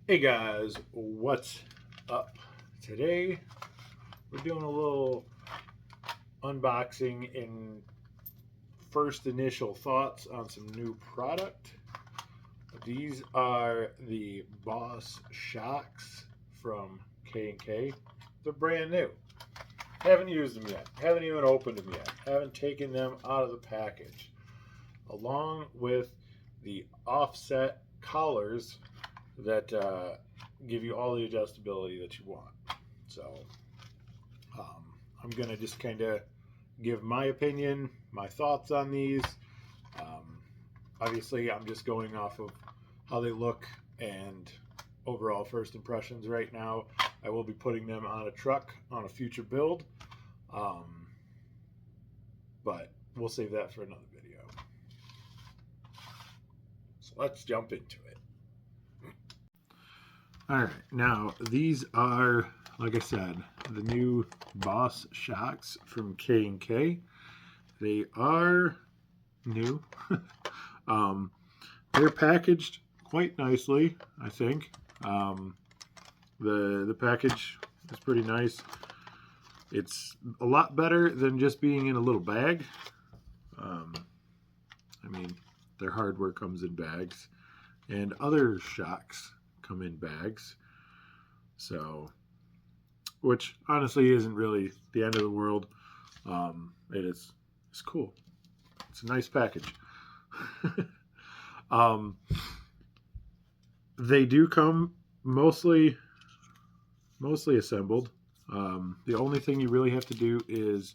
Hey guys, what's up? Today we're doing a little unboxing and first initial thoughts on some new product. These are the Boss Shocks from K&K. They're brand new. Haven't used them yet. Haven't even opened them yet. Haven't taken them out of the package. Along with the offset collars that give you all the adjustability that you want. So I'm going to just kind of give my opinion, my thoughts on these. Um, Obviously, I'm just going off of how they look and overall first impressions right now. I will be putting them on a truck on a future build, um, but we'll save that for another video. So let's jump into it. All right, now these are, like I said, the new Boss Shocks from K&K. They are new. um, they're packaged quite nicely, I think. Um, the package is pretty nice. It's a lot better than just being in a little bag. Um, I mean, their hardware comes in bags, and other shocks come in bags. So, which honestly isn't really the end of the world. It's cool. It's a nice package. um, they do come mostly assembled. The only thing you really have to do is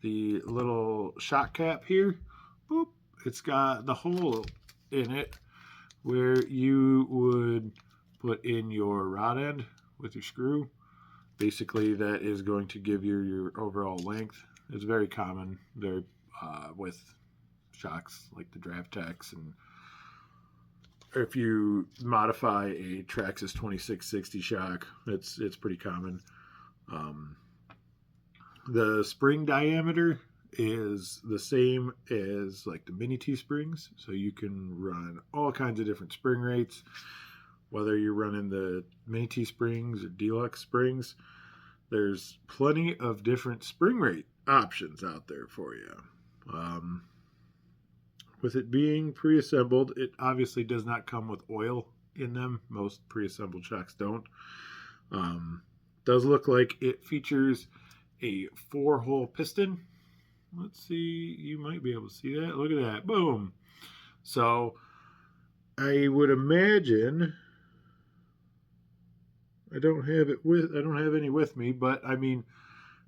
the little shock cap here. Boop. It's got the hole in it where you would put in your rod end with your screw. Basically, that is going to give you your overall length. It's very common there with shocks like the Draft Techs, and if you modify a Traxxas 2660 shock, it's pretty common. Um, the spring diameter is the same as like the mini T springs, so you can run all kinds of different spring rates, whether you're running the mini T springs or deluxe springs. There's plenty of different spring rate options out there for you. Um, with it being pre-assembled, it obviously does not come with oil in them. Most pre-assembled shocks don't. Does look like it features a 4-hole piston. Let's see, you might be able to see that. Look at that. Boom. So I would imagine I don't have any with me, but I mean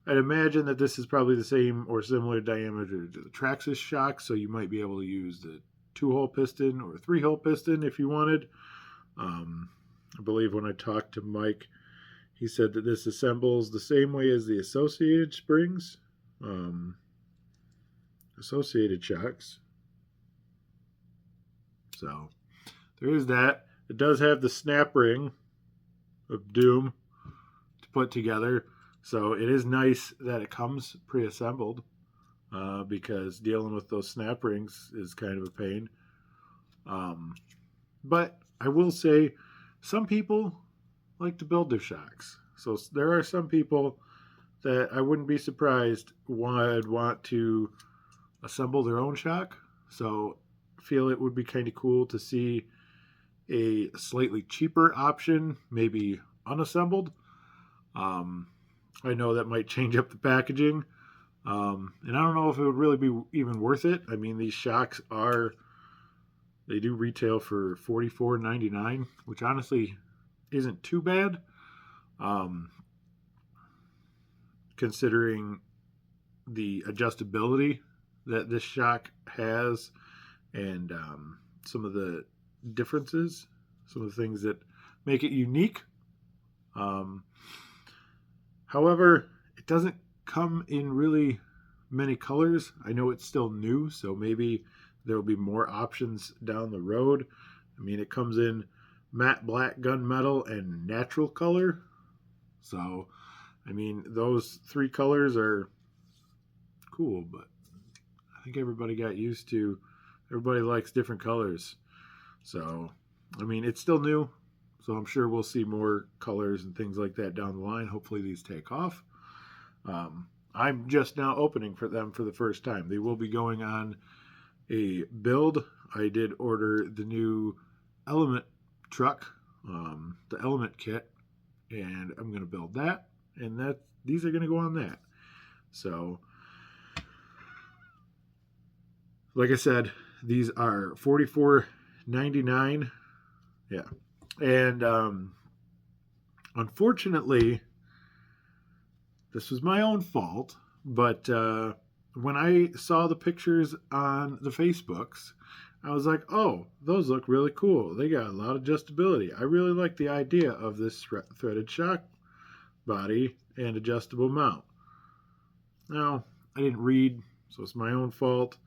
I'd imagine that this is probably the same or similar diameter to the Traxxas shock, so you might be able to use the 2-hole piston or 3-hole piston if you wanted. I believe when I talked to Mike, he said that this assembles the same way as the associated springs, associated shocks. So there is that. It does have the snap ring of doom to put together, so it is nice that it comes pre-assembled, because dealing with those snap rings is kind of a pain. But I will say, some people like to build their shocks. So there are some people that I wouldn't be surprised would want to assemble their own shock. So I feel it would be kind of cool to see a slightly cheaper option, maybe unassembled. Um, I know that might change up the packaging. And I don't know if it would really be even worth it. I mean, these shocks they do retail for $44.99, which honestly isn't too bad, um, considering the adjustability that this shock has, and some of the differences, some of the things that make it unique. Um, However, it doesn't come in really many colors. I know it's still new, so maybe there will be more options down the road. I mean, it comes in matte black, gunmetal, and natural color. So, I mean, those 3 colors are cool, but I think everybody got used to, everybody likes different colors. So, I mean, it's still new. So I'm sure we'll see more colors and things like that down the line. Hopefully these take off. I'm just now opening for them for the first time. They will be going on a build. I did order the new Element truck, the Element kit, and I'm going to build that. And these are going to go on that. So, like I said, these are $44.99. Yeah, and unfortunately, this was my own fault. But when I saw the pictures on the Facebooks, I was like, oh, those look really cool. They got a lot of adjustability. I really like the idea of this threaded shock body and adjustable mount. Now, I didn't read, so it's my own fault.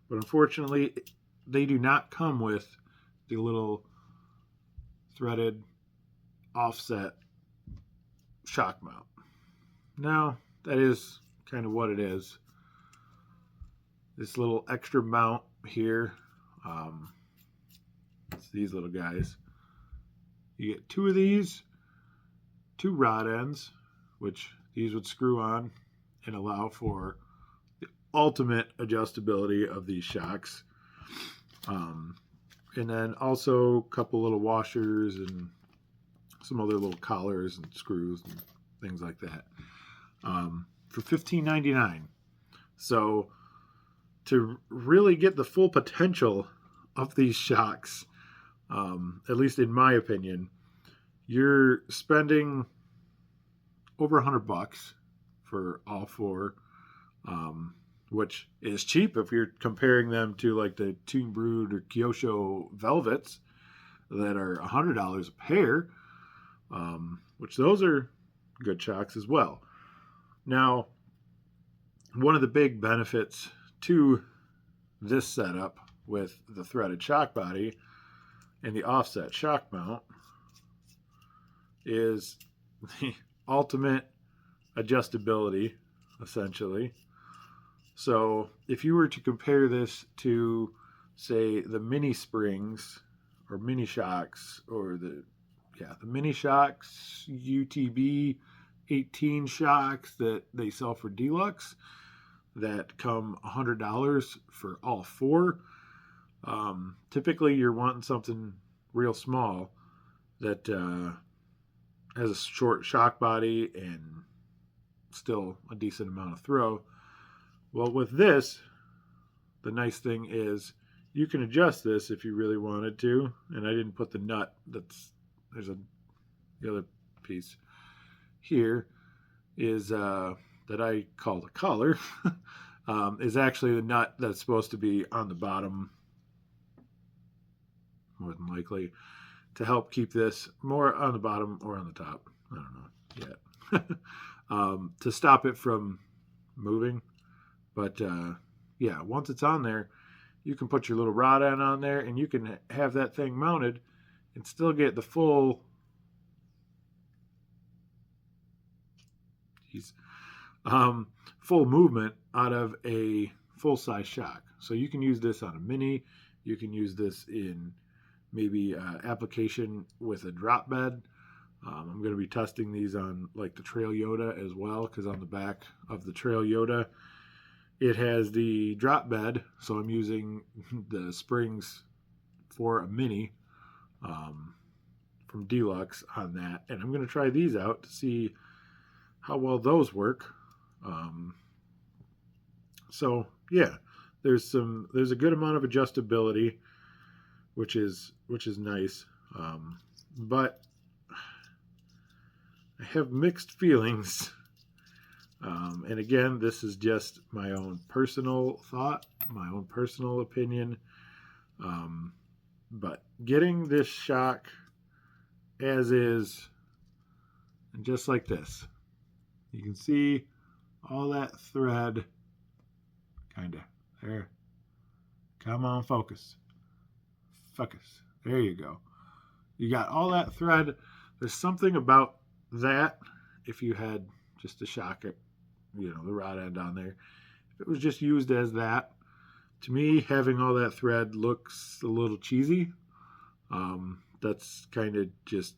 But unfortunately, they do not come with the little threaded offset shock mount. Now, that is kind of what it is. This little extra mount here, it's these little guys. You get two of these, two rod ends, which these would screw on and allow for the ultimate adjustability of these shocks. And then also a couple little washers and some other little collars and screws and things like that. For $15.99. So to really get the full potential of these shocks, at least in my opinion, you're spending over $100 for all four, which is cheap if you're comparing them to like the Toon Brood or Kyosho Velvets that are $100 a pair, which those are good shocks as well. Now, one of the big benefits to this setup with the threaded shock body and the offset shock mount is the ultimate adjustability, essentially. So if you were to compare this to, say, the mini springs or mini shocks or the mini shocks, UTB 18 shocks that they sell for deluxe that come $100 for all four. Typically you're wanting something real small that has a short shock body and still a decent amount of throw. Well, with this, the nice thing is you can adjust this if you really wanted to. And I didn't put the nut. There's the other piece here is that I call the collar is actually the nut that's supposed to be on the bottom, more than likely, to help keep this more on the bottom or on the top. I don't know yet. To stop it from moving. But yeah, once it's on there, you can put your little rod end on there and you can have that thing mounted and still get the full full movement out of a full-size shock. So you can use this on a mini. You can use this in maybe application with a drop bed. I'm going to be testing these on like the Trail Yoda as well, because on the back of the Trail Yoda it has the drop bed, so I'm using the springs for a mini from Deluxe on that, and I'm going to try these out to see how well those work. So yeah, there's a good amount of adjustability, which is nice, but I have mixed feelings. And again, this is just my own personal thought, my own personal opinion. But getting this shock as is, and just like this, you can see all that thread kind of there. Come on, focus. Focus. There you go. You got all that thread. There's something about that, if you had just a shock it, the rod end on there. If it was just used as that, to me, having all that thread looks a little cheesy. That's kind of just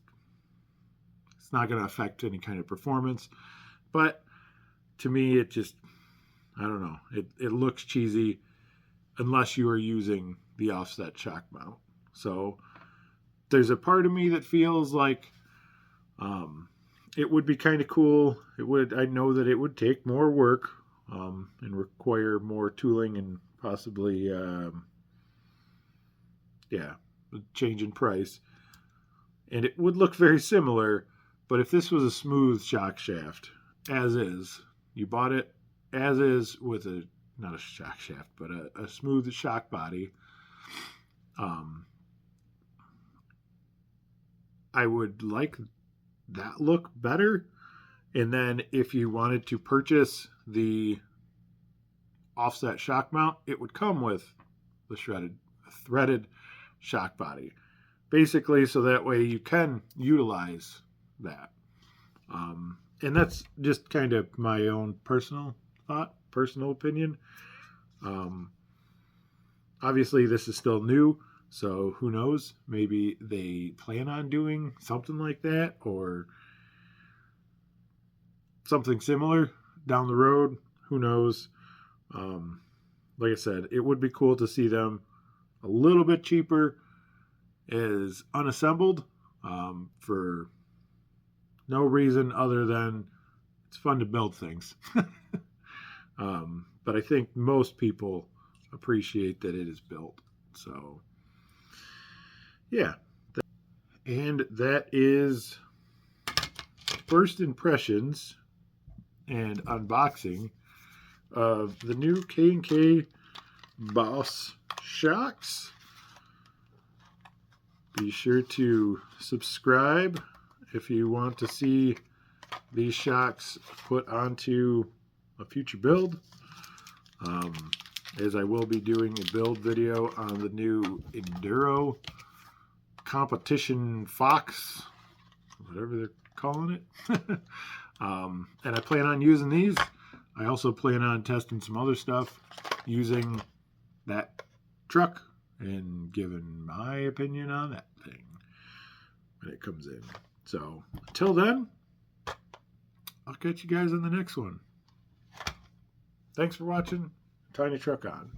It's not going to affect any kind of performance. But to me, it just, I don't know. It looks cheesy unless you are using the offset shock mount. So there's a part of me that feels like it would be kind of cool. I know that it would take more work and require more tooling and possibly, a change in price. And it would look very similar, but if this was a smooth shock shaft, as is, you bought it as is with not a shock shaft, but a smooth shock body, I would like that look better. And then if you wanted to purchase the offset shock mount, it would come with the threaded shock body. Basically, so that way you can utilize that. And that's just kind of my own personal thought, personal opinion. Obviously, this is still new, so who knows? Maybe they plan on doing something like that or something similar down the road. Who knows? Like I said, it would be cool to see them a little bit cheaper as unassembled for no reason other than it's fun to build things. But I think most people appreciate that it is built. So, yeah. And that is first impressions and unboxing of the new KNK Boss shocks. Be sure to subscribe if you want to see these shocks put onto a future build. As I will be doing a build video on the new Enduro Competition Fox, whatever they're calling it. And I plan on using these. I also plan on testing some other stuff using that truck and giving my opinion on that thing when it comes in. So until then, I'll catch you guys in the next one. Thanks for watching Tiny Truck On.